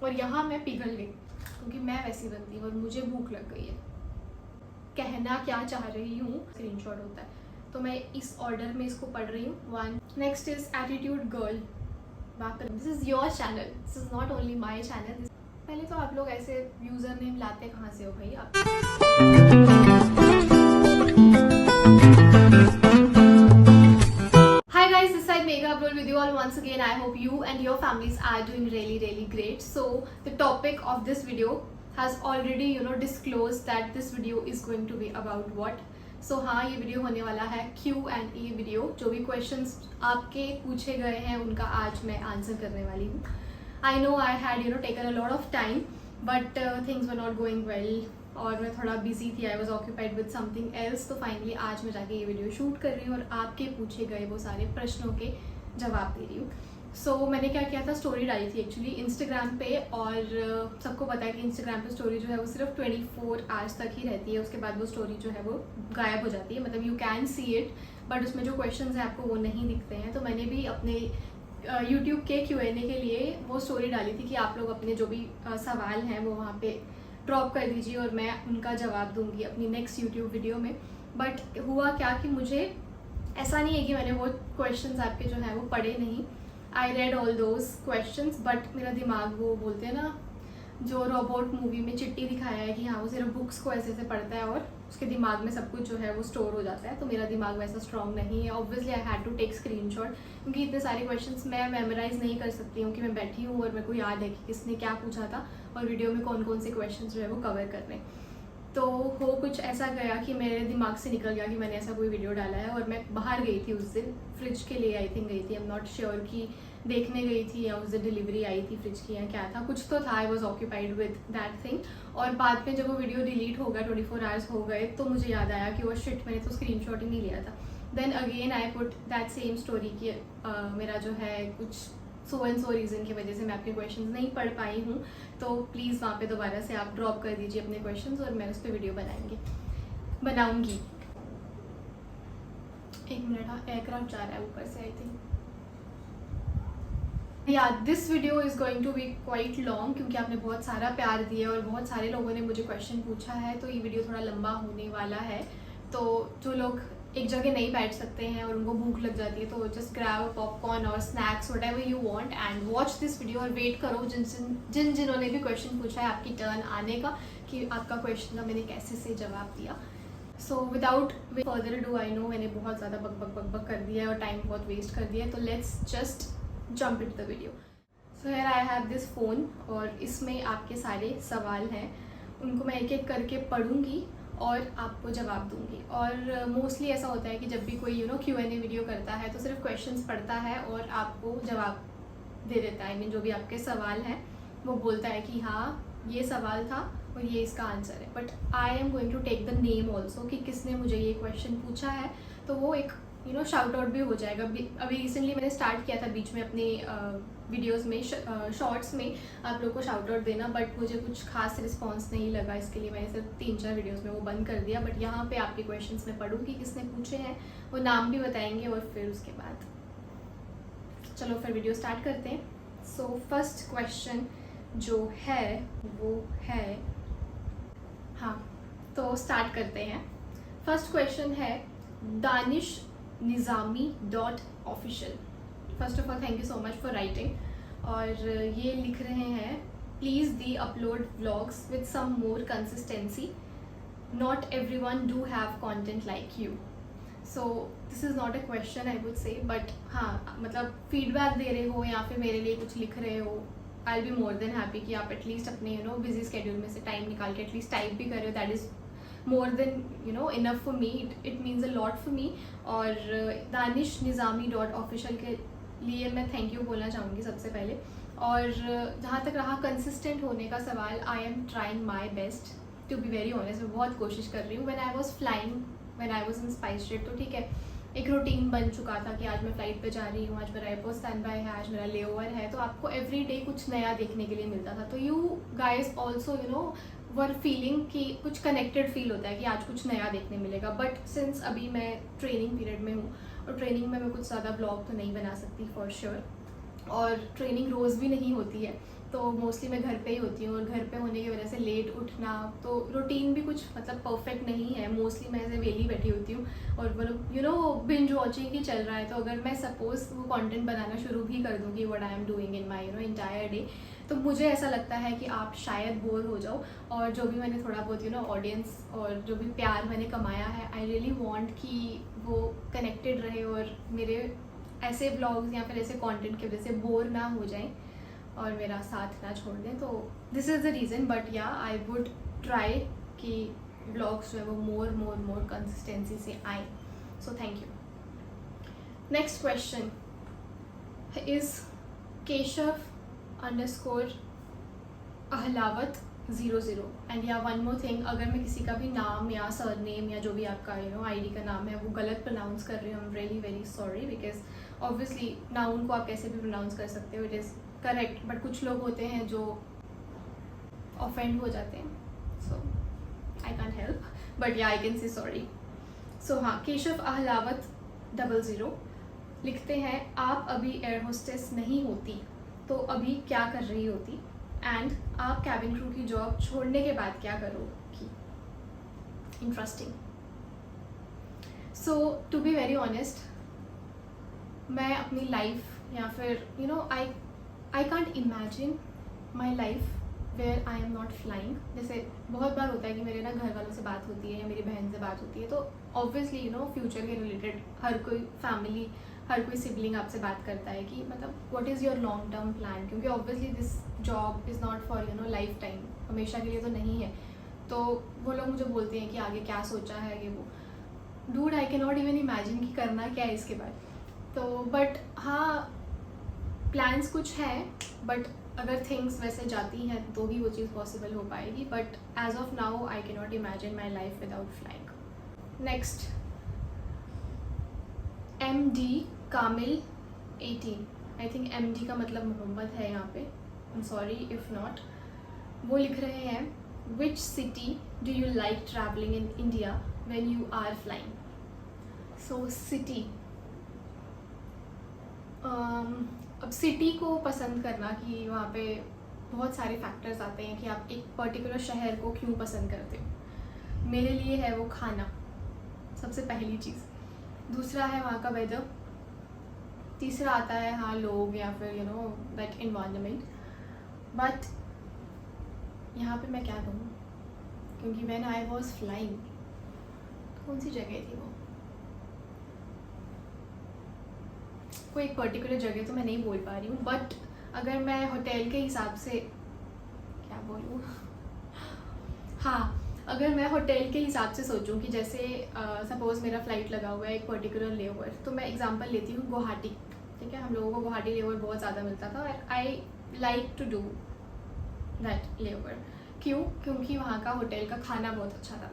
और यहाँ मैं पिघल गई क्योंकि मैं वैसी बनती हूँ और मुझे भूख लग गई है। कहना क्या चाह रही हूँ स्क्रीनशॉट होता है, तो मैं इस ऑर्डर में इसको पढ़ रही हूँ। One, next is attitude girl. This is your channel, this is not only my channel. पहले तो आप लोग ऐसे यूजर नेम लाते कहाँ से हो भाई आप? Hi guys, this side Megha upload with you all once again. I hope you and your families are doing really great. So the topic of this video has already disclosed that this video is going to be about what. So हाँ, ये video होने वाला है Q&A video. जो भी questions आपके पूछे गए हैं उनका आज मैं आंसर करने वाली हूँ। I know I had taken a lot of time, but things were not going well और मैं थोड़ा बिजी थी, I was occupied with something else. तो फाइनली आज मैं जाके ये वीडियो शूट कर रही हूँ और आपके पूछे गए वो सारे प्रश्नों के जवाब दे रही हूँ। सो मैंने क्या किया था, स्टोरी डाली थी एक्चुअली इंस्टाग्राम पे, और सबको पता है कि इंस्टाग्राम पे स्टोरी जो है वो सिर्फ 24 आवर्स तक ही रहती है, उसके बाद वो स्टोरी जो है वो गायब हो जाती है। मतलब you can see it but उसमें जो क्वेश्चन है आपको वो नहीं दिखते हैं। तो मैंने भी अपने यूट्यूब के Q&A के लिए वो स्टोरी डाली थी कि आप लोग अपने जो भी सवाल हैं वो वहाँ पे ड्रॉप कर दीजिए और मैं उनका जवाब दूंगी अपनी नेक्स्ट यूट्यूब वीडियो में। बट हुआ क्या कि मुझे ऐसा नहीं है कि मैंने वो क्वेश्चंस आपके जो है वो पढ़े नहीं, I read all those questions, but मेरा दिमाग, वो बोलते हैं ना जो रोबोट मूवी में चिट्ठी दिखाया है कि हाँ वो सिर्फ बुक्स को ऐसे ऐसे पढ़ता है और उसके दिमाग में सब कुछ जो है वो स्टोर हो जाता है, तो मेरा दिमाग वैसा स्ट्रॉन्ग नहीं है। Obviously I had to take screenshot क्योंकि इतने सारे क्वेश्चंस मैं मेमोराइज नहीं कर सकती हूँ कि मैं बैठी हूँ और मेरे को याद है कि किसने क्या पूछा था और वीडियो में कौन कौन से क्वेश्चन जो है वो कवर करने। तो हो कुछ ऐसा गया कि मेरे दिमाग से निकल गया कि मैंने ऐसा कोई वीडियो डाला है, और मैं बाहर गई थी उस दिन फ्रिज के लिए, आई थिंक गई थी, आई एम नॉट श्योर कि देखने गई थी या उस दिन डिलीवरी आई थी फ्रिज की या क्या था, कुछ तो था। I was occupied with that thing. और बाद में जब वो वीडियो डिलीट हो गया, 24 आवर्स हो गए, तो मुझे याद आया कि वो शिट, मैंने तो स्क्रीनशॉट ही नहीं लिया था। Then again I put that same story कि मेरा जो है कुछ सो एंड सो रीज़न की वजह से मैं आपके क्वेश्चंस नहीं पढ़ पाई हूँ, तो प्लीज़ वहाँ पे दोबारा से आप ड्रॉप कर दीजिए अपने क्वेश्चंस और मैं उस पर वीडियो बनाऊँगी। एक मिनट, हाँ एयरक्राफ्ट जा रहा है ऊपर से I think. Yeah this video is going to be quite long क्योंकि आपने बहुत सारा प्यार दिया और बहुत सारे लोगों ने मुझे क्वेश्चन पूछा है, तो ये वीडियो थोड़ा लंबा होने वाला है। तो जो लोग एक जगह नहीं बैठ सकते हैं और उनको भूख लग जाती है, तो जस्ट ग्रैब पॉपकॉर्न और snacks what ever you want and watch this video और वेट करो जिन्होंने भी क्वेश्चन पूछा है आपकी टर्न आने का, कि आपका क्वेश्चन का मैंने कैसे से जवाब दिया। So without further do, I know मैंने बहुत ज़्यादा बक कर दिया है और टाइम बहुत वेस्ट कर दिया है, तो let's just jump into the video. So here I have this phone और इसमें आपके सारे सवाल हैं, उनको मैं एक एक करके पढ़ूंगी और आपको जवाब दूंगी। और मोस्टली ऐसा होता है कि जब भी कोई Q&A वीडियो करता है तो सिर्फ क्वेश्चंस पढ़ता है और आपको जवाब दे देता है। आई मीन जो भी आपके सवाल हैं वो बोलता है कि हाँ ये सवाल था और ये इसका आंसर है, but I am going to take the name also कि किसने मुझे ये क्वेश्चन पूछा है, तो वो एक शाउट आउट भी हो जाएगा। अभी रिसेंटली मैंने स्टार्ट किया था बीच में अपने वीडियोस में, शॉर्ट्स में आप लोग को शाउट आउट देना, बट मुझे कुछ खास रिस्पांस नहीं लगा, इसके लिए मैंने सिर्फ 3-4 वीडियोस में वो बंद कर दिया। बट यहाँ पे आपके क्वेश्चंस मैं पढ़ूँगी किसने पूछे हैं, वो नाम भी बताएंगे और फिर उसके बाद चलो फिर वीडियो स्टार्ट करते हैं। सो फर्स्ट क्वेश्चन जो है वो है, हाँ तो स्टार्ट करते हैं। फर्स्ट क्वेश्चन है Danish Nizami.official। First of all thank you so much for writing. और ये लिख रहे हैं please the upload vlogs with some more consistency, not everyone do have content like you. So this is not a question I would say, but हाँ मतलब feedback दे रहे हो या फिर मेरे लिए कुछ लिख रहे हो, I will be more than happy कि आप एटलीस्ट अपने बिजी स्केड्यूल में से टाइम निकाल के एटलीस्ट टाइप भी कर रहे हो। That is more than enough for me, it means a lot for me। और danishNizami.official के लिए मैं थैंक यू बोलना चाहूँगी सबसे पहले। और जहाँ तक रहा कंसिस्टेंट होने का सवाल, I am trying my best to be very honest, मैं बहुत कोशिश कर रही हूँ। When I was flying, when I was in SpiceJet, तो ठीक है एक रूटीन बन चुका था कि आज मैं फ़्लाइट पे जा रही हूँ, आज मेरा एयरपोर्ट स्टैंड बाय है, आज मेरा लेओवर है, तो आपको एवरी डे कुछ नया देखने के लिए मिलता था। तो you guys also were feeling कि कुछ कनेक्टेड फील होता है कि आज कुछ नया देखने मिलेगा। बट सिंस अभी मैं ट्रेनिंग पीरियड में हूँ और ट्रेनिंग में मैं कुछ ज़्यादा ब्लॉग तो नहीं बना सकती फॉर श्योर, और ट्रेनिंग रोज़ भी नहीं होती है, तो मोस्टली मैं घर पे ही होती हूँ, और घर पे होने की वजह से लेट उठना, तो रूटीन भी कुछ मतलब परफेक्ट नहीं है। मोस्टली मैं ऐसे वेली बैठी होती हूँ और मतलब बिंज वॉचिंग ही चल रहा है, तो अगर मैं सपोज वो कंटेंट बनाना शुरू भी कर दूँगी what I am doing in my entire day, तो मुझे ऐसा लगता है कि आप शायद बोर हो जाओ। और जो भी मैंने थोड़ा बहुत ऑडियंस और जो भी प्यार मैंने कमाया है, आई रियली वांट कि वो कनेक्टेड रहे और मेरे ऐसे ब्लॉग्स या फिर ऐसे कंटेंट की वजह से बोर ना हो जाएं और मेरा साथ ना छोड़ दें। तो this is the reason, but या आई वुड ट्राई कि ब्लॉग्स जो है वो मोर कंसिस्टेंसी से आए। So thank you. Next question is Keshav__ Ahlawat 00। And या वन मोर थिंग, अगर मैं किसी का भी नाम या सरनेम या जो भी आपका आईडी का नाम है वो गलत प्रोनाउंस कर रही हूँ, I am really very sorry, because obviously noun को आप कैसे भी प्रोनाउंस कर सकते हो, इट इज़ करेक्ट, बट कुछ लोग होते हैं जो ऑफेंड हो जाते हैं, सो आई कैन हेल्प, बट या आई कैन से सॉरी। सो हाँ, केशव अहलावत 00 लिखते हैं, आप अभी एयर होस्टेस नहीं होती तो अभी क्या कर रही होती, एंड आप कैबिन क्रू की जॉब छोड़ने के बाद क्या करोगी। Interesting. So to be very honest, मैं अपनी लाइफ या फिर I can't imagine my life where I am not flying. जैसे बहुत बार होता है कि मेरे घर वालों से बात होती है या मेरी बहन से बात होती है, तो ऑब्वियसली फ्यूचर के रिलेटेड हर कोई फैमिली, हर कोई सिबलिंग आपसे बात करता है कि मतलब what is your long term plan, क्योंकि obviously this job is not for lifetime, हमेशा के लिए तो नहीं है। तो वो लोग मुझे बोलते हैं कि आगे क्या सोचा है, ये वो। Dude, I can not even imagine कि करना क्या है इसके बाद। तो बट हाँ, प्लान्स कुछ हैं, बट अगर थिंग्स वैसे जाती हैं तो ही वो चीज़ पॉसिबल हो पाएगी, but as of now I can not imagine my life without flying. Next, MD Kamil 18, I think MD का मतलब मोहम्मद है यहाँ पे, I am sorry if not. वो लिख रहे हैं, which city do you like travelling in India when you are flying. So city, अब सिटी को पसंद करना कि वहाँ पे बहुत सारे फैक्टर्स आते हैं कि आप एक पर्टिकुलर शहर को क्यों पसंद करते हो। मेरे लिए है वो खाना, सबसे पहली चीज़। दूसरा है वहाँ का वेदर। तीसरा आता है हाँ लोग, या फिर दैट इन्वायरमेंट। बट यहाँ पे मैं क्या कहूँ, क्योंकि व्हेन आई वॉज फ्लाइंग, कौन सी जगह थी वो, कोई एक पर्टिकुलर जगह तो मैं नहीं बोल पा रही हूँ, बट अगर मैं होटल के हिसाब से क्या बोलूँ हाँ, अगर मैं होटल के हिसाब से सोचूं कि जैसे सपोज़ मेरा फ़्लाइट लगा हुआ है एक पर्टिकुलर लेओवर, तो मैं एग्जांपल लेती हूँ गुवाहाटी, ठीक है। हम लोगों को गुवाहाटी लेओवर बहुत ज़्यादा मिलता था, और I like to do that layover. क्यों? क्योंकि वहाँ का होटल का खाना बहुत अच्छा था।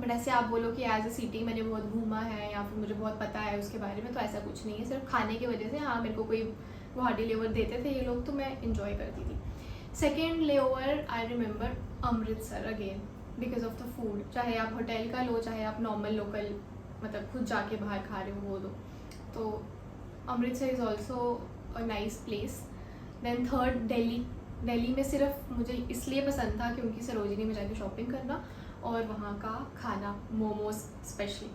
बट ऐसे आप बोलो कि एज अ सिटी मैंने बहुत घूमा है या फिर मुझे बहुत पता है उसके बारे में, तो ऐसा कुछ नहीं है। सिर्फ खाने की वजह से हाँ, मेरे को कोई गुवाहाटी लेओवर देते थे ये लोग, तो मैं इन्जॉय करती थी। Second layover I remember Amritsar again, because of the food. चाहे आप होटल का लो, चाहे आप नॉर्मल लोकल मतलब खुद जाके बाहर खा रहे हो वो लो, तो Amritsar is also a nice place. Then third Delhi. Delhi में सिर्फ मुझे इसलिए पसंद था क्योंकि सरोजिनी में जाके शॉपिंग करना और वहाँ का खाना, मोमोज स्पेशली।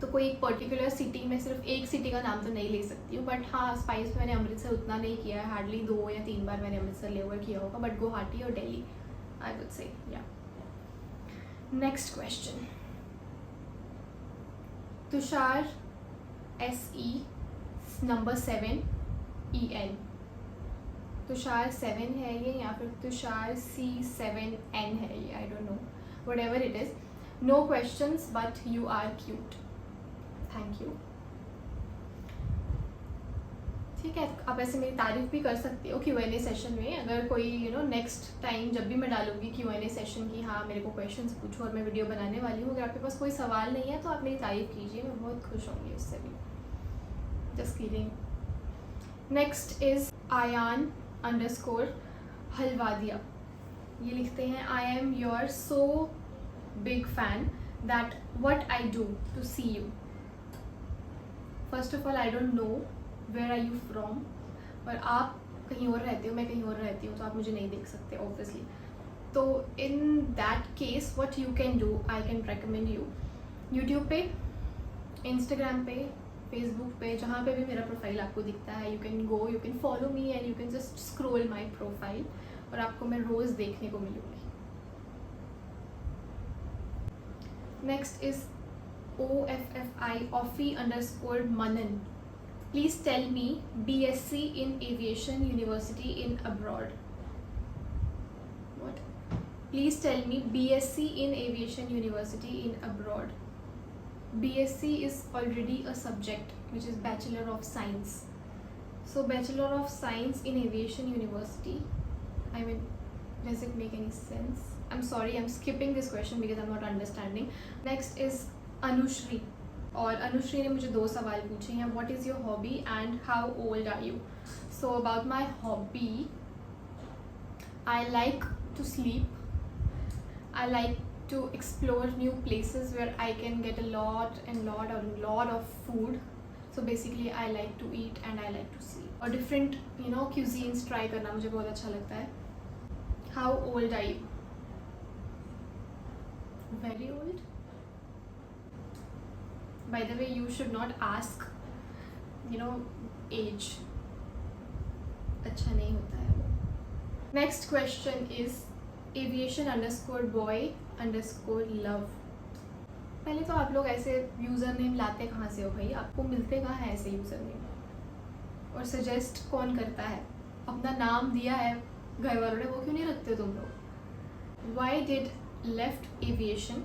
तो कोई एक पर्टिकुलर सिटी में सिर्फ एक सिटी का नाम तो नहीं ले सकती हूँ, बट हाँ स्पाइस मैंने अमृतसर उतना नहीं किया है, हार्डली 2 या 3 बार मैंने अमृतसर लेओवर किया होगा, बट गुवाहाटी और दिल्ली आई वुड से या। Next question, Tushar SE number 7 EN। Tushar 7 है ये या फिर तुषार C7N है ये, आई don't no, whatever it is. No questions, but you are cute. Thank you. ठीक है, आप ऐसे मेरी तारीफ भी कर सकते हो Q&A सेशन में। अगर कोई नेक्स्ट टाइम जब भी मैं डालूंगी Q&A सेशन की, हाँ मेरे को क्वेश्चंस पूछो और मैं वीडियो बनाने वाली हूँ, अगर आपके पास कोई सवाल नहीं है तो आप मेरी तारीफ कीजिए, मैं बहुत खुश होंगी उससे भी। Just kidding. Next is Ayan_ Halwadiya. ये लिखते हैं, I am your so big fan that what I do to see you. First of all I don't know where are you from, और आप कहीं और रहते हो, मैं कहीं और रहती हूँ, तो आप मुझे नहीं देख सकते ऑब्वियसली. तो in that case what you can do, I can recommend you YouTube पे, इंस्टाग्राम पे, फेसबुक पे, जहाँ पे भी मेरा प्रोफाइल आपको दिखता है, you can go, you can follow me and you can just scroll my profile और आपको मैं रोज़ देखने को मिलूँगी. Next is OFFI Offie_Manan. Please tell me BSc in Aviation University in abroad. What? Please tell me BSc in Aviation University in abroad. BSc is already a subject which is Bachelor of Science. So Bachelor of Science in Aviation University, I mean, does it make any sense? I'm sorry, I'm skipping this question because I'm not understanding. Next is Anushri. और अनुश्री ने मुझे 2 सवाल पूछे हैं. What is your hobby and how old are you? So about my hobby, I like to sleep. I like to explore new places where I can get a lot of food. So basically I like to eat and I like to sleep. और different cuisines try करना मुझे बहुत अच्छा लगता है. How old are you? Very old. By the way, you should not ask age. अच्छा नहीं होता है वो. Next question is aviation_boy_love. पहले तो आप लोग ऐसे यूज़र नेम लाते कहाँ से हो भाई? आपको मिलते कहाँ है ऐसे यूज़र नेम? और सजेस्ट कौन करता है? अपना नाम दिया है घर वालों ने, वो क्यों नहीं रखते तुम लोग? Why did left aviation?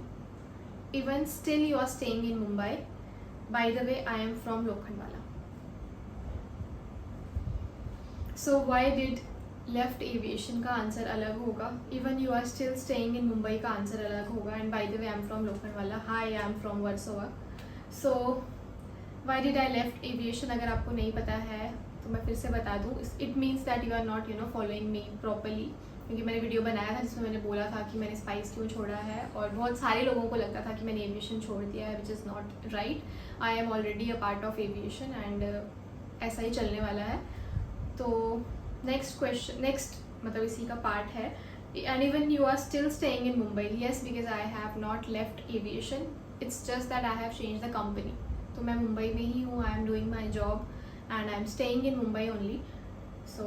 Even still you are staying in Mumbai. By the way, I am from Lokhandwala. So why did left aviation का आंसर अलग होगा. Even you are still staying in Mumbai का answer अलग होगा. And by the way, I am from Lokhandwala. Hi, I am from Warsaw. So why did I left aviation? अगर आपको नहीं पता है तो मैं फिर से बता दूँ. It means that you are not following me properly. क्योंकि मैंने वीडियो बनाया था जिसमें मैंने बोला था कि मैंने स्पाइस क्यों छोड़ा है, और बहुत सारे लोगों को लगता था कि मैंने एविएशन छोड़ दिया है, which is not right. I am already a part of aviation and ऐसा ही चलने वाला है. तो नेक्स्ट क्वेश्चन, मतलब इसी का पार्ट है. And even you are still staying in Mumbai. Yes, because I have not left aviation, it's just that I have change the company. तो मैं मुंबई में ही हूँ. I am doing my job and I am staying in Mumbai only. So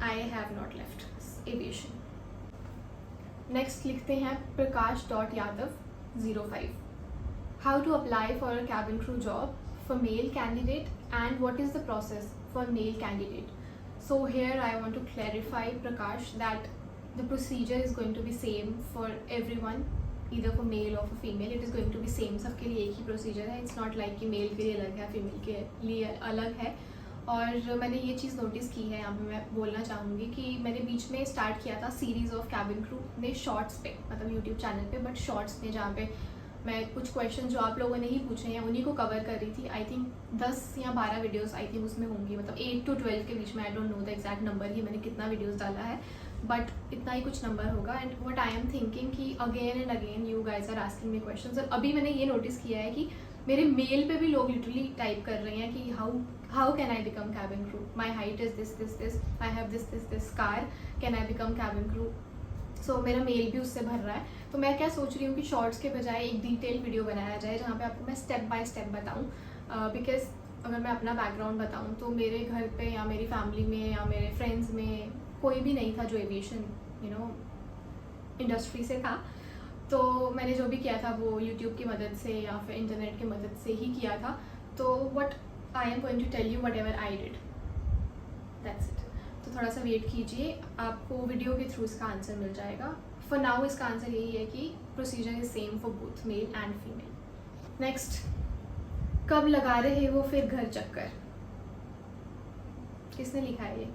I have not left aviation. Next लिखते हैं Prakash.Yadav05. How to apply for a cabin crew job for male candidate and what is the process for male candidate. So here I want to clarify, Prakash, that the procedure is going to be same for everyone, either for male or for female. It is going to be same. सबके लिए एक ही procedure है. It's not like कि mail के लिए अलग है, female के लिए अलग है. और मैंने ये चीज़ नोटिस की है, यहाँ पे मैं बोलना चाहूँगी कि मैंने बीच में स्टार्ट किया था सीरीज़ ऑफ कैबिन क्रू ने शॉर्ट्स पे, मतलब यूट्यूब चैनल पे, बट शॉर्ट्स में, जहाँ पे मैं कुछ क्वेश्चन जो आप लोगों ने ही पूछे हैं उन्हीं को कवर कर रही थी. आई थिंक 10 या 12 वीडियोस आई थिंक उसमें होंगी, मतलब 8 to 12 के बीच में. I don't know the exact number ही मैंने कितना वीडियोस डाला है, बट इतना ही कुछ नंबर होगा. And what I am thinking कि again and again you guys are asking me questions. और अभी मैंने ये नोटिस किया है कि मेरे मेल पे भी लोग लिटरली टाइप कर रहे हैं कि how can I become cabin crew, my height is this, I have this car, can I become cabin crew. So मेरा मेल भी उससे भर रहा है. तो मैं क्या सोच रही हूँ कि शॉर्ट्स के बजाय एक डिटेल वीडियो बनाया जाए जहाँ पे आपको मैं स्टेप बाय स्टेप बताऊँ. बिकॉज अगर मैं अपना बैकग्राउंड बताऊँ तो मेरे घर पे या मेरी फैमिली में या मेरे फ्रेंड्स में कोई भी नहीं था जो एविएशन इंडस्ट्री से था. तो मैंने जो भी किया था वो यूट्यूब की मदद से या फिर इंटरनेट की मदद से ही किया था. तो what I am going to tell you whatever I did, that's it. तो थोड़ा सा वेट कीजिए, आपको वीडियो के थ्रू इसका आंसर मिल जाएगा. फॉर नाउ इसका आंसर यही है कि procedure is same for both male and female. Next, कब लगा रहे हो फिर घर चक्कर. किसने लिखा है ये?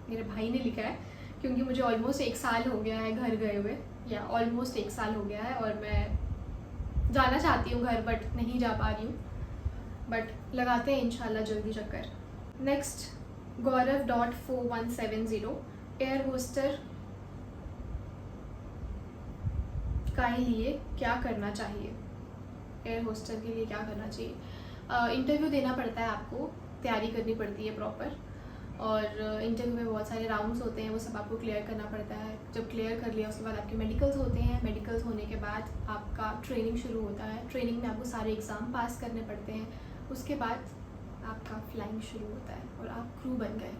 मेरे भाई ने लिखा है, क्योंकि मुझे ऑलमोस्ट 1 साल हो गया है घर गए हुए, या ऑलमोस्ट 1 साल हो गया है, और मैं जाना चाहती हूँ घर बट नहीं जा पा रही हूँ. बट लगाते हैं इंशाल्लाह जल्दी चक्कर. Next, Gaurav.4170. एयर होस्टर के लिए क्या करना चाहिए. एयर होस्टर के लिए क्या करना चाहिए? इंटरव्यू देना पड़ता है, आपको तैयारी करनी पड़ती है प्रॉपर. और इंटरव्यू में बहुत सारे राउंड्स होते हैं, वो सब आपको क्लियर करना पड़ता है। जब क्लियर कर लिया उसके बाद आपके मेडिकल्स होते हैं, मेडिकल्स होने के बाद आपका ट्रेनिंग शुरू होता है। ट्रेनिंग में आपको सारे एग्ज़ाम पास करने पड़ते हैं, उसके बाद आपका फ्लाइंग शुरू होता है और आप क्रू बन गए।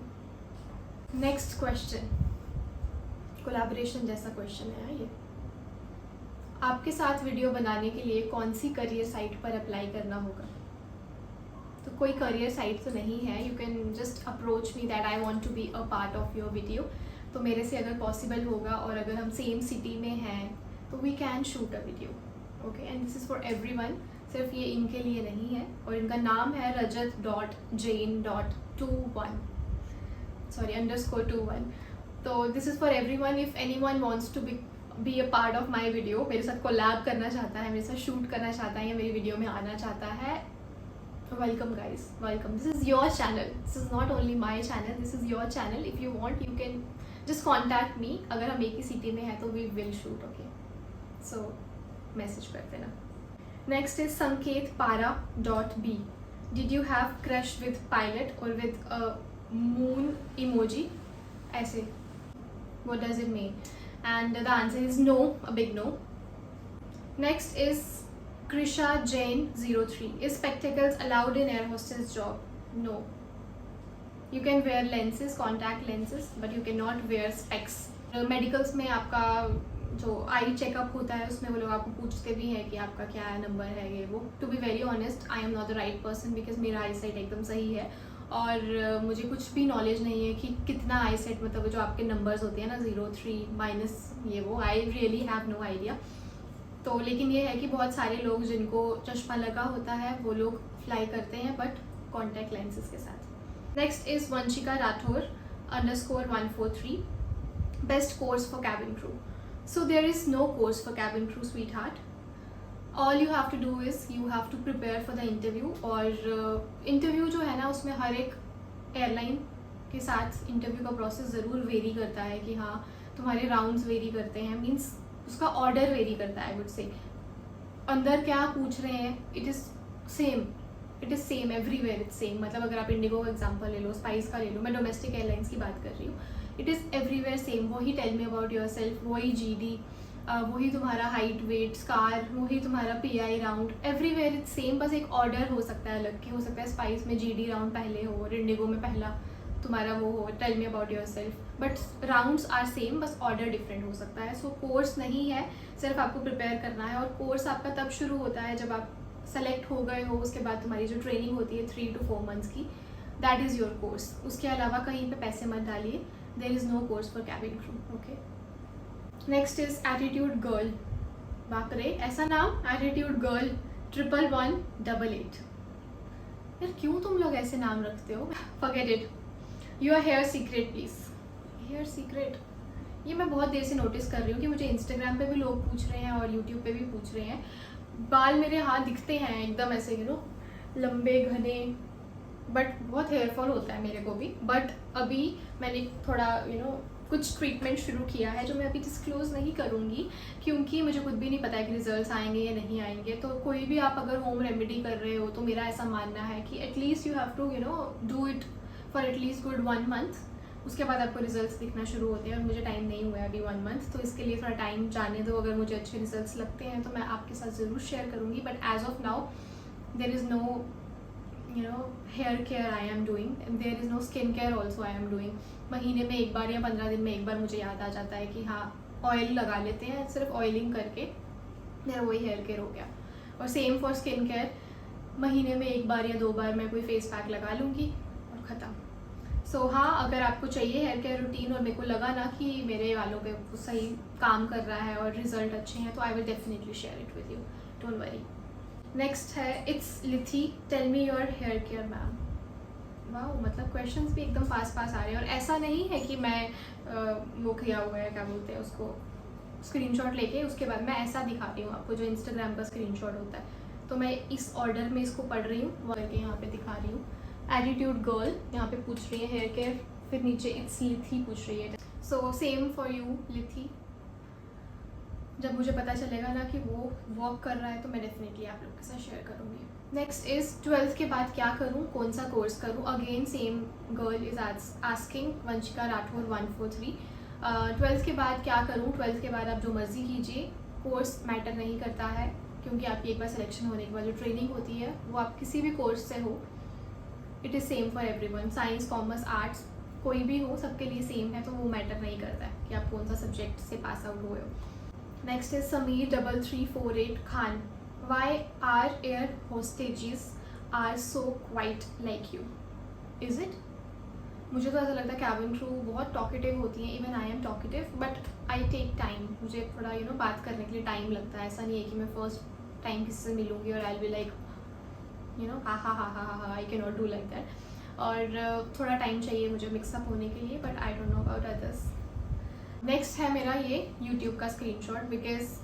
नेक्स्ट क्वेश्चन, कोलैबोरेशन जैसा क्वेश्चन है ये। आपके साथ वीडियो बनाने के लिए कौन सी करियर साइट पर अप्लाई करना होगा? तो कोई करियर साइट तो नहीं है, you can just approach me that I want to be a part of your video. तो मेरे से अगर पॉसिबल होगा और अगर हम सेम सिटी में हैं तो we can shoot a video, okay. And this is for everyone, सिर्फ ये इनके लिए नहीं है। और इनका नाम है rajat.jain.21 _21। तो this is for everyone. If anyone wants to be a part of my video, मेरे साथ कोलैब करना चाहता है, मेरे साथ शूट करना चाहता है या मेरी वीडियो में आना चाहता है, welcome guys, welcome. This is your channel, this is not only my channel, this is your channel. If you want you can just contact me. अगर हम एक ही सिटी में हैं तो we will shoot, okay? So message कर देना। Next is sanket_para.b. Did you have crush with pilot or with a moon emoji? ऐसे what does it mean? And the answer is no, a big no. Next is Krisha Jain 03. Is spectacles allowed in air hostess job? No. You can wear lenses, contact lenses, but you cannot wear specs. Medicals में आपका जो eye checkup होता है उसमें वो लोग आपको पूछते भी हैं कि आपका क्या नंबर है ये वो। To be very honest, I am not the right person because मेरा आई साइट एकदम सही है और मुझे कुछ भी नॉलेज नहीं है कि कितना आई साइट, मतलब जो आपके नंबर्स होते हैं ना 0, 3 माइनस ये वो, I really have no idea. तो लेकिन ये है कि बहुत सारे लोग जिनको चश्मा लगा होता है वो लोग फ्लाई करते हैं बट कॉन्टैक्ट लेंसेज के साथ। Next is Vanshika Rathore _143. Best course for cabin crew? So there is no course for cabin crew sweetheart. All you have to do is you have to prepare for the interview. और interview जो है ना उसमें हर एक airline के साथ interview का process ज़रूर वेरी करता है कि हाँ तुम्हारे राउंड्स वेरी करते हैं, मीन्स उसका ऑर्डर वेरी करता है। वुड से अंदर क्या पूछ रहे हैं, it is same everywhere, it's same. मतलब अगर आप इंडिगो का एग्जांपल ले लो, स्पाइस का ले लो, मैं डोमेस्टिक एयरलाइंस की बात कर रही हूँ, इट इज़ एवरीवेयर सेम। वही tell me about yourself, वही GD, वही तुम्हारा हाइट वेट स्कार, वही तुम्हारा PI round, everywhere it's same. बस एक ऑर्डर हो सकता है अलग की, हो सकता है स्पाइस में GD राउंड पहले हो और इंडिगो में पहला तुम्हारा वो हो tell me about yourself, but rounds are same, बस ऑर्डर डिफरेंट हो सकता है। सो कोर्स नहीं है, सिर्फ आपको प्रिपेयर करना है। और कोर्स आपका तब शुरू होता है जब आप सेलेक्ट हो गए हो, उसके बाद तुम्हारी जो ट्रेनिंग होती है 3 to 4 months की, दैट इज़ योर कोर्स। उसके अलावा कहीं पे पैसे मत डालिए, there is no course for cabin crew, okay. Next is attitude girl. बाप रे, ऐसा नाम एटीट्यूड गर्ल 11188। यार क्यों तुम लोग ऐसे नाम रखते हो? Forget it. Your hair secret please. Hair secret, ये मैं बहुत देर से नोटिस कर रही हूँ कि मुझे इंस्टाग्राम पे भी लोग पूछ रहे हैं और यूट्यूब पे भी पूछ रहे हैं। बाल मेरे हाथ दिखते हैं एकदम ऐसे लंबे घने, बट बहुत हेयर फॉल होता है मेरे को भी। बट अभी मैंने थोड़ा कुछ ट्रीटमेंट शुरू किया है जो मैं अभी डिस्क्लोज नहीं करूँगी क्योंकि मुझे खुद भी नहीं पता है कि रिजल्ट्स आएंगे या नहीं आएंगे। तो कोई भी आप अगर होम रेमेडी कर रहे हो तो मेरा ऐसा मानना है कि at least you have to do it for at least good 1 month, उसके बाद आपको रिजल्ट्स दिखना शुरू होते हैं। और मुझे टाइम नहीं हुआ है अभी 1 month, तो इसके लिए थोड़ा टाइम जाने दो। अगर मुझे अच्छे रिजल्ट्स लगते हैं तो मैं आपके साथ ज़रूर शेयर करूँगी, but as of now there is no hair care I am doing, there is no skin care also I am doing. महीने में एक बार या 15 दिन में एक बार मुझे याद आ जाता है कि हाँ ऑयल लगा लेते हैं, सिर्फ ऑयलिंग करके मेरा वही हेयर केयर हो गया। और सेम फॉर स्किन केयर, महीने में एक बार या 2 बार मैं कोई फेस पैक लगा लूँगी और ख़त्म। सो हाँ, अगर आपको चाहिए हेयर केयर रूटीन और मेरे को लगा ना कि मेरे वालों पे सही काम कर रहा है और रिजल्ट अच्छे हैं, तो I will definitely share it with you, don't worry. Next है it's Lithi, tell me your hair care ma'am. वाह, मतलब क्वेश्चंस भी एकदम फास्ट आ रहे हैं। और ऐसा नहीं है कि मैं वो किया हुआ है, क्या बोलते हैं उसको, स्क्रीनशॉट लेके उसके बाद मैं ऐसा दिखाती हूँ आपको जो इंस्टाग्राम का स्क्रीनशॉट होता है। तो मैं इस ऑर्डर में इसको पढ़ रही हूँ, करके यहाँ पे दिखा रही हूँ। एटीट्यूड गर्ल यहाँ पे पूछ रही है हेयर केयर, फिर नीचे इट्स लिथी पूछ रही है। So same for you Lithi. जब मुझे पता चलेगा ना कि वो वर्क कर रहा है तो मैं डेफिनेटली आप लोग के साथ शेयर करूँगी। नेक्स्ट इज़ 12th के बाद क्या करूँ, कौन सा कोर्स करूँ। Again same girl is asking, Vanshika Rathore 143। 12th के बाद क्या करूँ। 12th के बाद आप जो मर्ज़ी कीजिए, कोर्स मैटर नहीं करता है, क्योंकि आपकी एक बार सिलेक्शन होने के बाद जो ट्रेनिंग होती है वो आप किसी भी कोर्स से हो, it is same for everyone. Science, commerce, arts कोई भी हो, सबके लिए सेम है, तो वो मैटर नहीं करता है कि आप कौन सा सब्जेक्ट से पास आउट हुए हो। Next is Sameer 3348 Khan, why are air hostesses are so quite like you, is it. मुझे तो ऐसा लगता है कैबिन क्रू बहुत टॉकेटिव होती हैं, even I am talkative, but I take time. मुझे थोड़ा बात करने के लिए टाइम लगता है। ऐसा नहीं है कि मैं फर्स्ट टाइम किसी से मिलूँगी और आई विल लाइक हा आई can not do like that. और थोड़ा टाइम चाहिए मुझे मिक्सअप होने के लिए, but I don't know about others. Next है मेरा ये यूट्यूब का स्क्रीनशॉट, बिकॉज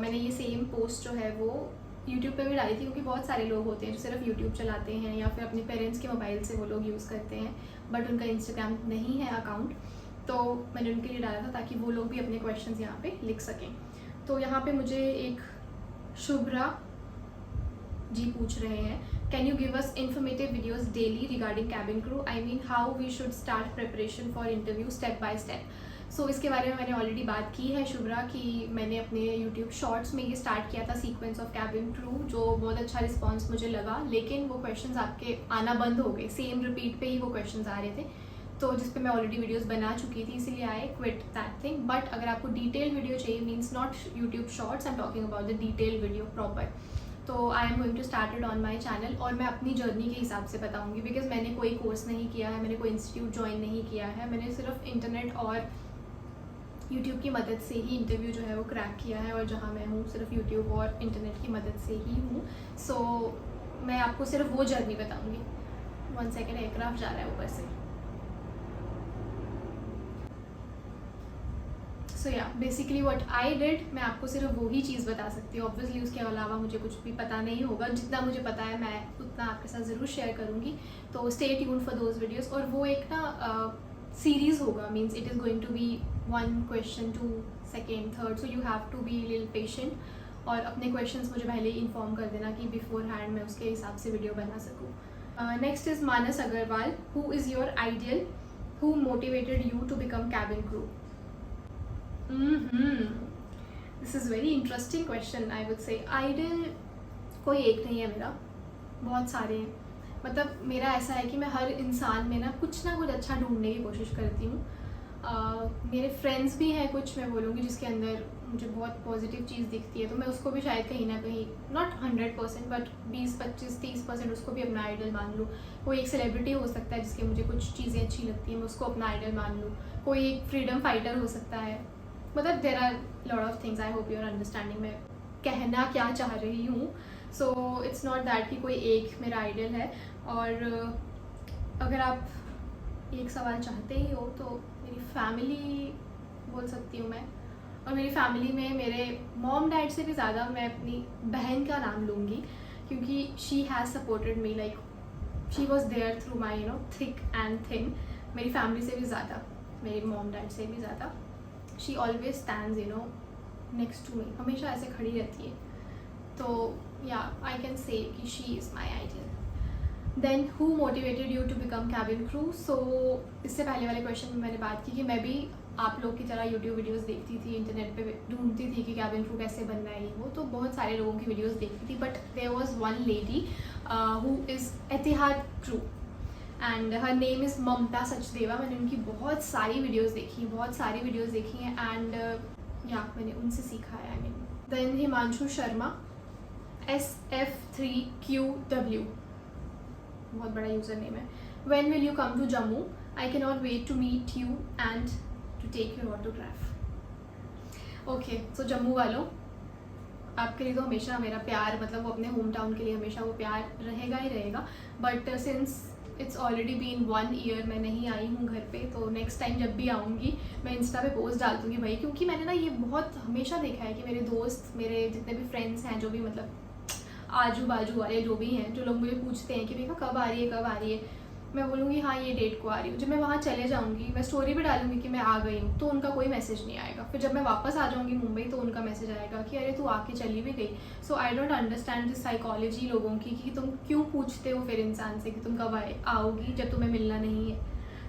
मैंने ये सेम पोस्ट जो है वो यूट्यूब पे भी डाली थी, क्योंकि बहुत सारे लोग होते हैं जो सिर्फ यूट्यूब चलाते हैं या फिर अपने पेरेंट्स के मोबाइल से वो लोग यूज़ करते हैं, बट उनका इंस्टाग्राम नहीं है अकाउंट। तो मैंने उनके लिए डाला था ताकि वो लोग भी अपने क्वेश्चंस यहाँ पे लिख सकें। तो यहाँ पे मुझे एक शुभ्रा जी पूछ रहे हैं, can you give us informative videos daily regarding cabin crew, I mean how we should start preparation for interview step by step. So इसके बारे में मैंने ऑलरेडी बात की है शुभ्रा, कि मैंने अपने यूट्यूब शॉर्ट्स में ये स्टार्ट किया था सीक्वेंस ऑफ कैबिन क्रू, जो बहुत अच्छा रिस्पॉन्स मुझे लगा, लेकिन वो क्वेश्चंस आपके आना बंद हो गए, सेम रिपीट पे ही वो क्वेश्चंस आ रहे थे, तो जिस पे मैं ऑलरेडी वीडियोस बना चुकी थी, इसीलिए I quit that thing. But अगर आपको डिटेल वीडियो चाहिए, means not YouTube shorts, I am talking about the detail video proper, तो I am going to start it on my channel. और मैं अपनी जर्नी के हिसाब से बताऊँगी, बिकॉज मैंने कोई कोर्स नहीं किया है, मैंने कोई इंस्टीट्यूट ज्वाइन नहीं किया है, मैंने सिर्फ इंटरनेट और यूट्यूब की मदद से ही इंटरव्यू जो है वो क्रैक किया है, और जहाँ मैं हूँ सिर्फ यूट्यूब और इंटरनेट की मदद से ही हूँ। सो मैं आपको सिर्फ वो जर्नी बताऊँगी। 1 सेकेंड, एयरक्राफ्ट जा रहा है ऊपर से। सो या बेसिकली व्हाट आई डिड, मैं आपको सिर्फ वो ही चीज़ बता सकती हूँ। ऑब्वियसली उसके अलावा मुझे कुछ भी पता नहीं होगा, जितना मुझे पता है मैं उतना आपके साथ ज़रूर शेयर करूँगी। तो stay tuned for those videos. और वो एक ना सीरीज़ होगा, means it is going to be 1 question 2 second 3rd, so you have to be little patient, और अपने क्वेश्चंस मुझे पहले ही इन्फॉर्म कर देना कि बिफोर हैंड मैं उसके हिसाब से वीडियो बना सकूँ। Next is Manas Agarwal, who is your ideal, who motivated you to become cabin crew. This is very interesting question. I would say ideal कोई एक नहीं है मेरा, बहुत सारे हैं। मतलब मेरा ऐसा है कि मैं हर इंसान में ना कुछ अच्छा ढूंढने की कोशिश करती हूँ। मेरे फ्रेंड्स भी हैं कुछ, मैं बोलूँगी, जिसके अंदर मुझे बहुत पॉजिटिव चीज़ दिखती है, तो मैं उसको भी शायद कहीं ना कहीं, नॉट 100% बट 20-25-30% उसको भी अपना आइडल मान लूँ। कोई एक सेलिब्रिटी हो सकता है जिसके मुझे कुछ चीज़ें अच्छी लगती हैं, मैं उसको अपना आइडल मान लूँ। कोई एक फ्रीडम फाइटर हो सकता है। मतलब there are lot of things, I hope you are understanding मैं कहना क्या चाह रही हूँ। सो इट्स नॉट दैट कि कोई एक मेरा आइडल है। और अगर आप एक सवाल चाहते ही हो तो मेरी फैमिली बोल सकती हूँ मैं। और मेरी फैमिली में मेरे मॉम डैड से भी ज़्यादा मैं अपनी बहन का नाम लूँगी, क्योंकि she has supported me, like she was there through my thick and thin. मेरी फैमिली से भी ज़्यादा, मेरे मॉम डैड से भी ज़्यादा she always stands next to me, हमेशा ऐसे खड़ी रहती है। तो या आई कैन से कि she is my ideal. Then who motivated you to become cabin crew. So इससे पहले वाले क्वेश्चन में मैंने बात की कि मैं भी आप लोग की तरह यूट्यूब वीडियोस देखती थी, इंटरनेट पे ढूंढती थी कि कैबिन क्रू कैसे बनना है, वो तो बहुत सारे लोगों की वीडियोस देखती थी, but there was one lady who is Etihad crew and her name is Mamta Sachdeva. मैंने उनकी बहुत सारी वीडियोस देखी हैं एंड या मैंने उनसे सीखा है। I mean then Himanshu Sharma SF3QW, बहुत बड़ा यूज़र नेम है। When will you come to Jammu, I can not wait to meet you and to take your autograph. Okay, so Jammu वालों, आपके लिए तो हमेशा मेरा प्यार, मतलब वो अपने होम टाउन के लिए हमेशा वो प्यार रहेगा ही रहेगा। But since it's already been 1 year मैं नहीं आई हूँ घर पे, तो नेक्स्ट टाइम जब भी आऊँगी मैं इंस्टा पे पोस्ट डाल दूँगी भाई, क्योंकि मैंने ना ये बहुत हमेशा देखा है कि मेरे दोस्त, मेरे जितने भी फ्रेंड्स हैं, जो भी मतलब आजू बाजू वाले जो भी हैं, जो लोग मुझे पूछते हैं कि भैया कब आ रही है, मैं बोलूँगी हाँ ये डेट को आ रही हूँ, जब मैं वहाँ चले जाऊँगी मैं स्टोरी भी डालूँगी कि मैं आ गई हूँ, तो उनका कोई मैसेज नहीं आएगा। फिर जब मैं वापस आ जाऊँगी मुंबई तो उनका मैसेज आएगा कि अरे तू आके चली भी गई। So I don't understand this psychology लोगों की कि तुम क्यों पूछते हो फिर इंसान से कि तुम कब आओगी जब तुम्हें मिलना नहीं है।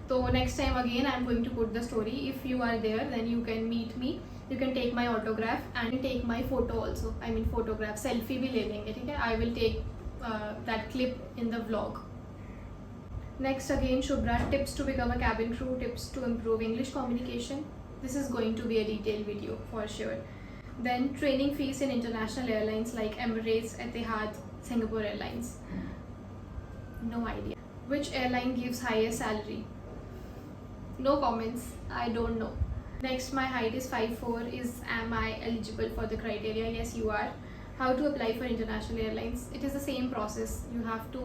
तो next time again I am going to put the story, if you are there then you can meet me, you can take my autograph and take my photo also, I mean photograph, selfie भी ले लेंगे, ठीक है। I will take that clip in the vlog. Next again Shubhra, tips to become a cabin crew, tips to improve English communication. This is going to be a detailed video for sure. Then training fees in international airlines like Emirates, Etihad, Singapore Airlines. No idea. Which airline gives highest salary? No comments. I don't know. Next, my height is 5'4". Am I eligible for the criteria? Yes, you are. How to apply for international airlines? It is the same process. You have to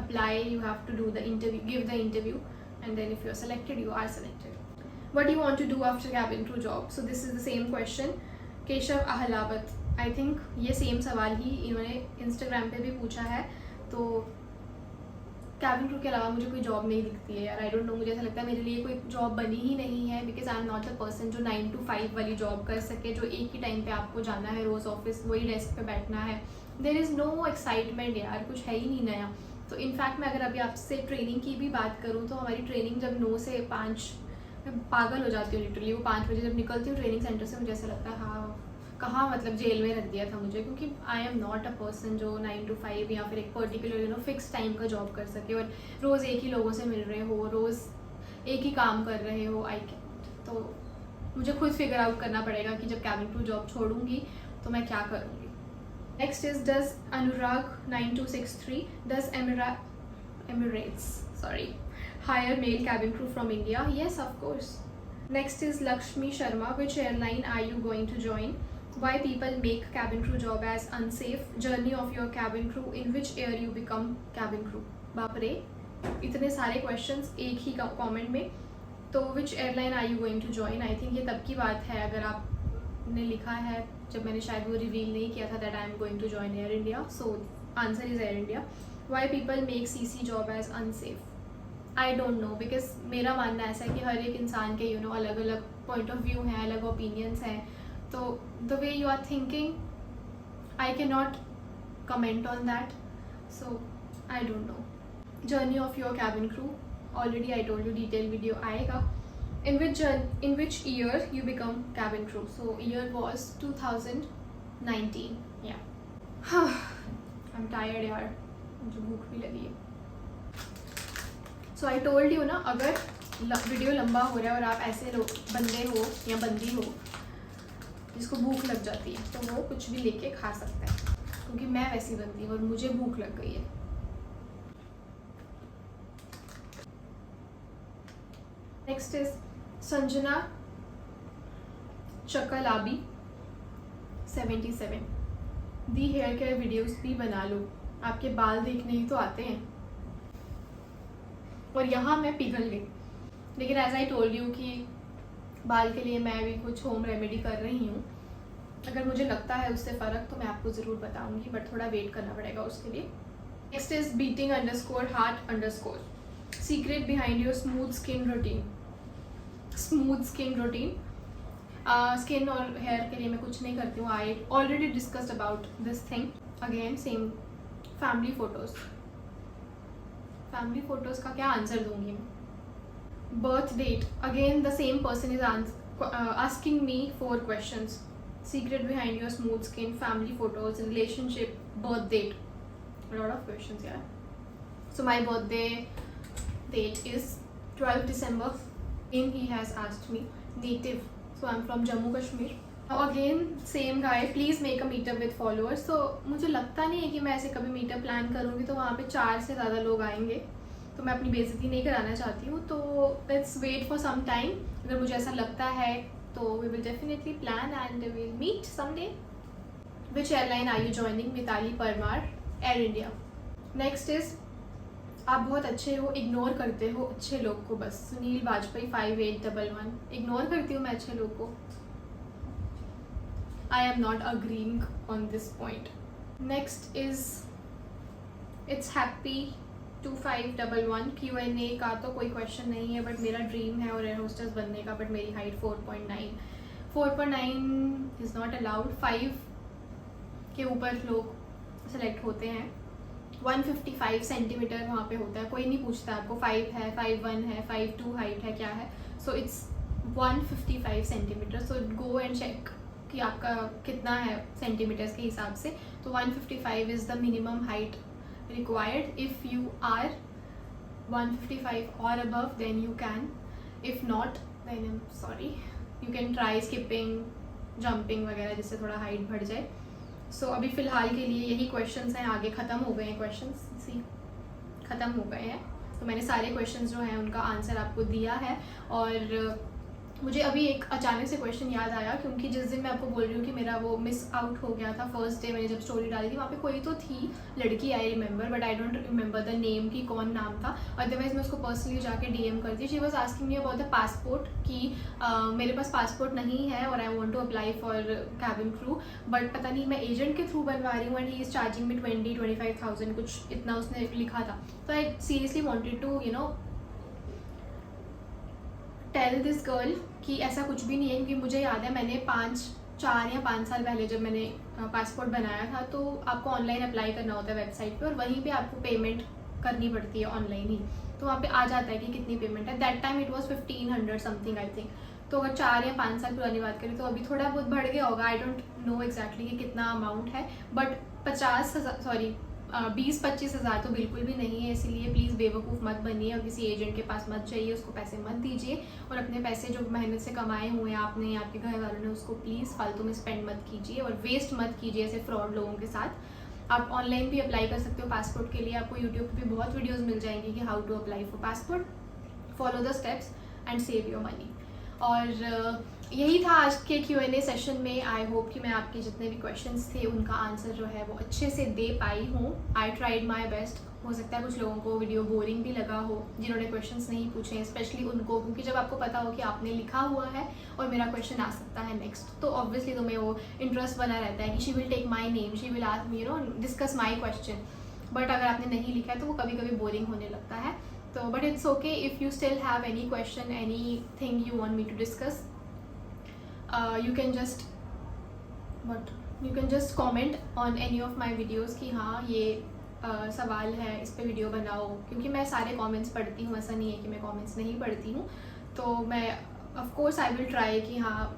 apply, you have to do the interview, give the interview, and then if you are selected, you are selected. What do you want to do after cabin crew job? So this is the same question. Keshav Ahlawat, I think ये same सवाल ही इन्होंने Instagram पे भी पूछा है। तो cabin crew के अलावा मुझे कोई जॉब नहीं दिखती है यार, आई डोंट नो, मुझे ऐसा लगता है मेरे लिए कोई जॉब बनी ही नहीं है, because I am not the person जो 9 to 5 वाली जॉब कर सके, जो एक ही टाइम पे आपको जाना है रोज़ ऑफिस, वही डेस्क पे बैठना है। देयर इज़ नो एक्साइटमेंट यार, कुछ है ही नहीं नया। तो इनफैक्ट मैं अगर अभी आपसे ट्रेनिंग की भी बात करूँ तो हमारी ट्रेनिंग जब 9 से 5, मैं पागल हो जाती हूँ लिटरली। वो 5 बजे जब निकलती हूँ ट्रेनिंग सेंटर से, मुझे ऐसा लगता है हाँ कहाँ मतलब जेल में रख दिया था मुझे, क्योंकि आई एम नॉट अ पर्सन जो 9 to 5 या फिर एक पर्टिकुलर फिक्स टाइम का जॉब कर सके और रोज़ एक ही लोगों से मिल रहे हो, रोज़ एक ही काम कर रहे हो। आई कैन, तो मुझे खुद फिगर आउट करना पड़ेगा कि जब कैबिन क्रू जॉब छोड़ूंगी तो मैं क्या करूँगी। Next is does Anurag 9263 does Emirates hire male cabin crew from India? Yes, of course. Next is Lakshmi Sharma, which airline are you going to join? Why people make cabin crew job as unsafe? Journey of your cabin crew, in which year you become cabin crew? बाप रे, इतने सारे questions एक ही comment में। तो which airline are you going to join? I think ये तब की बात है अगर आपने लिखा है जब मैंने शायद वो रिवील नहीं किया था that I am going to join Air India. So answer is Air India. Why people make CC job as unsafe? I don't know, because मेरा मानना ऐसा है कि हर एक इंसान के अलग अलग पॉइंट ऑफ व्यू हैं, अलग ओपिनियंस हैं। तो the way you are thinking I can not comment on that, so I don't know. Journey of your cabin crew, already I told you, detail video आएगा। in which year you become cabin crew? So year was 2019. Yeah. I'm tired यार, मुझे भूख भी लगी है। सो आई told you ना, अगर video लंबा हो रहा है और आप ऐसे बंदे हो या बंदी हो जिसको भूख लग जाती है तो वो कुछ भी लेके खा सकता है, क्योंकि मैं वैसी बंदी हूँ और मुझे भूख लग गई है। नेक्स्ट इज संजना चकलाबी 77, दी हेयर केयर वीडियोस भी बना लो, आपके बाल देखने ही तो आते हैं। और यहाँ मैं पिघल गई, लेकिन एज आई टोल्ड यू कि बाल के लिए मैं भी कुछ होम रेमेडी कर रही हूँ। अगर मुझे लगता है उससे फ़र्क तो मैं आपको ज़रूर बताऊँगी, बट थोड़ा वेट करना पड़ेगा उसके लिए। Next is beating _heart_, secret behind your smooth skin routine. Skin और हेयर के लिए मैं कुछ नहीं करती हूँ। I already discussed about this thing. Again same, family photos का क्या आंसर दूंगी मैं। Birth date, again the same person is asking me 4 questions. Secret behind your smooth skin, family photos, relationship, birth date, lot of questions यार। So my birthday date is 12 December. In he has asked me native, so I'm from Jammu Kashmir. Again same guy, please make a meetup with followers. So मुझे लगता नहीं है कि मैं ऐसे कभी meetup plan करूँगी तो वहाँ पे 4 से ज़्यादा लोग आएंगे, तो मैं अपनी बेइज्जती नहीं कराना चाहती हूँ। तो let's wait for some time, अगर मुझे ऐसा लगता है तो we will definitely plan and will meet someday. Which airline are you joining? Mitali Parmar, air India. Next is आप बहुत अच्छे हो, इग्नोर करते हो अच्छे लोग को बस। सुनील वाजपेयी 5811, इग्नोर करती हूँ मैं अच्छे लोग को। आई am not agreeing on this point. Next is it's happy 2511 Q&A का तो कोई क्वेश्चन नहीं है, बट मेरा ड्रीम है और एयर होस्टेस बनने का, बट मेरी हाइट 4.9 इज़ नॉट अलाउड। 5 के ऊपर लोग सेलेक्ट होते हैं। 155 सेंटीमीटर वहाँ पे होता है, कोई नहीं पूछता आपको 5 है, 5'1" है, 5'2" हाइट है, क्या है। So it's 155 centimetre. So go and check कि आपका कितना है सेंटीमीटर्स के हिसाब से। तो 155 is the minimum height required. If you are 155 or above, then you can. If not, then I'm sorry. You can try skipping, jumping वगैरह, जिससे थोड़ा हाइट बढ़ जाए। So अभी फ़िलहाल के लिए यही क्वेश्चंस हैं, आगे ख़त्म हो गए हैं क्वेश्चंस, ख़त्म हो गए हैं। तो मैंने सारे क्वेश्चंस जो हैं उनका आंसर आपको दिया है। और मुझे अभी एक अचानक से क्वेश्चन याद आया, क्योंकि जिस दिन मैं आपको बोल रही हूँ कि मेरा वो मिस आउट हो गया था, फर्स्ट डे मैंने जब स्टोरी डाली थी, वहाँ पे कोई तो थी लड़की, I remember, but I don't remember the name कि कौन नाम था। अदरवाइज मैं उसको पर्सनली जाके DM करती। She was asking me about the passport कि मेरे पास पासपोर्ट नहीं है और I want to apply for cabin crew, but पता नहीं मैं एजेंट के थ्रू बनवा रही हूँ and he is charging me 20-25,000 कुछ इतना उसने लिखा था। तो I seriously wanted to tell this girl कि ऐसा कुछ भी नहीं है, क्योंकि मुझे याद है मैंने 4 या 5 साल पहले जब मैंने पासपोर्ट बनाया था, तो आपको ऑनलाइन अप्लाई करना होता है वेबसाइट पे, और वहीं पे आपको पेमेंट करनी पड़ती है ऑनलाइन ही। तो वहाँ पे आ जाता है कि कितनी पेमेंट है। That time it was 1500 something I think. तो अगर 4 या 5 साल पुरानी बात करें तो अभी थोड़ा बहुत बढ़ गया होगा, आई डोंट नो एग्जैक्टली कि कितना अमाउंट है, बट 20-25 हज़ार तो बिल्कुल भी नहीं है। इसीलिए प्लीज़ बेवकूफ़ मत बनिए और किसी एजेंट के पास मत जाइए, उसको पैसे मत दीजिए, और अपने पैसे जो मेहनत से कमाए हुए हैं आपने या आपके घर वालों ने, उसको प्लीज़ फालतू में स्पेंड मत कीजिए और वेस्ट मत कीजिए ऐसे फ्रॉड लोगों के साथ। आप ऑनलाइन भी अप्लाई कर सकते हो पासपोर्ट के लिए, आपको यूट्यूब पर भी बहुत वीडियोज़ मिल जाएंगी कि how to apply for passport. Follow the steps and save your money. और यही था आज के Q&A सेशन में। आई होप कि मैं आपके जितने भी क्वेश्चंस थे उनका आंसर जो है वो अच्छे से दे पाई हूँ। I tried my best. हो सकता है कुछ लोगों को वीडियो बोरिंग भी लगा हो जिन्होंने क्वेश्चंस नहीं पूछे, स्पेशली उनको, क्योंकि जब आपको पता हो कि आपने लिखा हुआ है और मेरा क्वेश्चन आ सकता है नेक्स्ट, तो ऑब्वियसली तुम्हें वो इंटरेस्ट बना रहता है कि she will take my name, she will ask me discuss my question. But अगर आपने नहीं लिखा है तो वो कभी कभी बोरिंग होने लगता है। तो but it's okay if you still have any question, anything you want me to discuss, you can just comment on any of my videos कि हाँ ये सवाल है, इस पे वीडियो बनाओ, क्योंकि मैं सारे कमेंट्स पढ़ती हूँ, ऐसा नहीं है कि मैं कमेंट्स नहीं पढ़ती हूँ। तो मैं of course I will try कि हाँ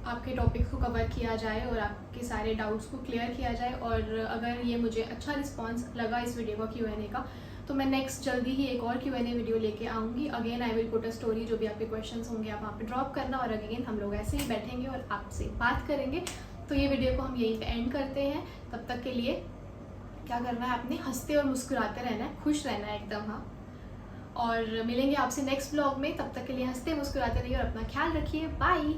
आपके टॉपिक्स को कवर किया जाए और आपके सारे डाउट्स को क्लियर किया जाए। और अगर ये मुझे अच्छा रिस्पॉन्स लगा इस वीडियो का Q&A का, तो मैं नेक्स्ट जल्दी ही एक और Q&A वीडियो लेके आऊँगी। Again I will put a story, जो भी आपके क्वेश्चंस होंगे आप वहाँ पे ड्रॉप करना, और अगेन हम लोग ऐसे ही बैठेंगे और आपसे बात करेंगे। तो ये वीडियो को हम यहीं पे एंड करते हैं। तब तक के लिए क्या करना है, आपने हंसते और मुस्कुराते रहना है, खुश रहना है एकदम। हाँ, और मिलेंगे आपसे नेक्स्ट ब्लॉग में। तब तक के लिए हंसते मुस्कुराते रहिए और अपना ख्याल रखिए। बाय।